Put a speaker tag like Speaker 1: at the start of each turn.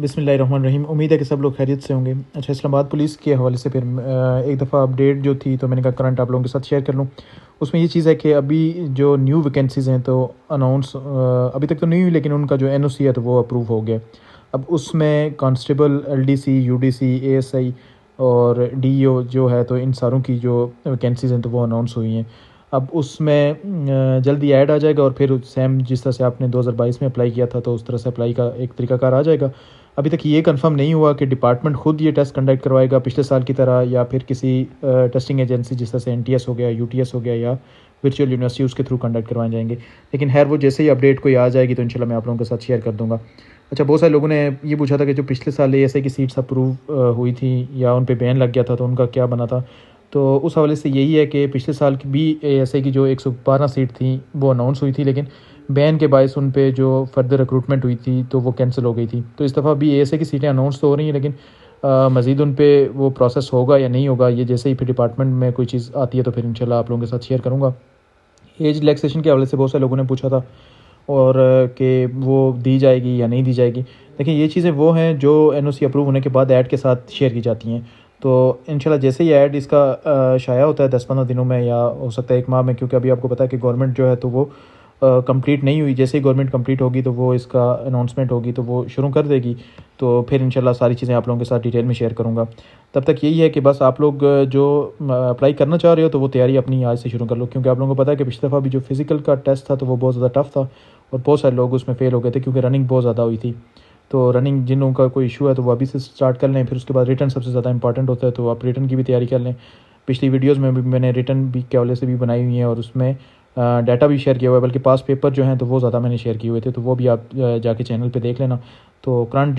Speaker 1: बिस्मिल्लाहिर्रहमानिर्रहीम। उम्मीद है कि सब लोग खैरियत से होंगे। अच्छा, इस्लामाबाद पुलिस के हवाले से फिर एक दफ़ा अपडेट जो थी तो मैंने कहा करंट आप लोगों के साथ शेयर कर लूँ। उसमें ये चीज़ है कि अभी जो न्यू वैकेंसीज़ हैं तो अनाउंस अभी तक तो नहीं हुई, लेकिन उनका जो एनओसी है तो वो अप्रूव हो गया। अब उसमें कांस्टेबल, एलडीसी, यूडीसी, एएसआई और डीईओ जो है, तो इन सारों की जो वैकेंसीज़ हैं तो वो अनाउंस हुई हैं। अब उसमें जल्दी ऐड आ जाएगा और फिर सेम जिस तरह से आपने 2022 में अप्लाई किया था तो उस तरह से अप्लाई का एक तरीकाकार आ जाएगा। अभी तक ये कंफर्म नहीं हुआ कि डिपार्टमेंट खुद ये टेस्ट कंडक्ट करवाएगा पिछले साल की तरह, या फिर किसी टेस्टिंग एजेंसी जिस तरह से एनटीएस हो गया, यूटीएस हो गया, या वर्चुअल यूनिवर्सिटी उसके थ्रू कंडक्ट करवाए जाएंगे। लेकिन खैर वो जैसे ही अपडेट कोई आ जाएगी तो इंशाल्लाह मैं आप लोगों के साथ शेयर कर दूंगा। अच्छा, बहुत सारे लोगों ने ये पूछा था कि जो पिछले साल एएसआई की सीट्स अप्रूव हुई थी या उन पे बैन लग गया था तो उनका क्या बना था। तो उस हवाले से यही है कि पिछले साल की भी एएसआई की जो 112 सीट थी वो अनाउंस हुई थी, लेकिन बैन के बायस उन पे जो फर्दर रिक्रूटमेंट हुई थी तो वो कैंसिल हो गई थी। तो इस दफ़ा भी एएसआई की सीटें अनाउंस तो हो रही हैं, लेकिन मज़ीद उन पे वो प्रोसेस होगा या नहीं होगा, ये जैसे ही फिर डिपार्टमेंट में कोई चीज़ आती है तो फिर इंशाल्लाह आप लोगों के साथ शेयर करूँगा। एज रिलैक्सेशन के हवाले से बहुत सारे लोगों ने पूछा था और कि वो दी जाएगी या नहीं दी जाएगी। देखिए, ये चीज़ें वो हैं जो एनओसी अप्रूव होने के बाद ऐड के साथ शेयर की जाती हैं। तो इंशाल्लाह जैसे ही ऐड इसका शाया होता है 10-15 दिनों में, या हो सकता है 1 माह में, क्योंकि अभी आपको पता है कि गवर्नमेंट जो है तो वो कंप्लीट नहीं हुई। जैसे ही गवर्नमेंट कंप्लीट होगी तो वो इसका अनाउंसमेंट होगी तो वो शुरू कर देगी। तो फिर इंशाल्लाह सारी चीज़ें आप लोगों के साथ डिटेल में शेयर करूँगा। तब तक यही है कि बस आप लोग जो अप्लाई करना चाह रहे हो तो वो तैयारी अपनी आज से शुरू कर लो, क्योंकि आप लोगों को पता है कि पिछली दफ़ा भी जो फिज़िकल का टेस्ट था तो वो बहुत ज़्यादा टफ था और बहुत सारे लोग उसमें फ़ेल हो गए थे, क्योंकि रनिंग बहुत ज़्यादा हुई थी। तो रनिंग जिन लोगों का कोई इशू है तो वो अभी से स्टार्ट कर लें। फिर उसके बाद रिटन सबसे ज़्यादा इंपॉर्टेंट होता है, तो आप रिटन की भी तैयारी कर लें। पिछली वीडियोस में भी मैंने रिटन भी के हवाले से भी बनाई हुई हैं और उसमें डाटा भी शेयर किया हुआ है, बल्कि पास पेपर जो हैं तो वो ज़्यादा मैंने शेयर किए हुए थे, तो वो भी आप जाके चैनल पे देख लेना। तो करंट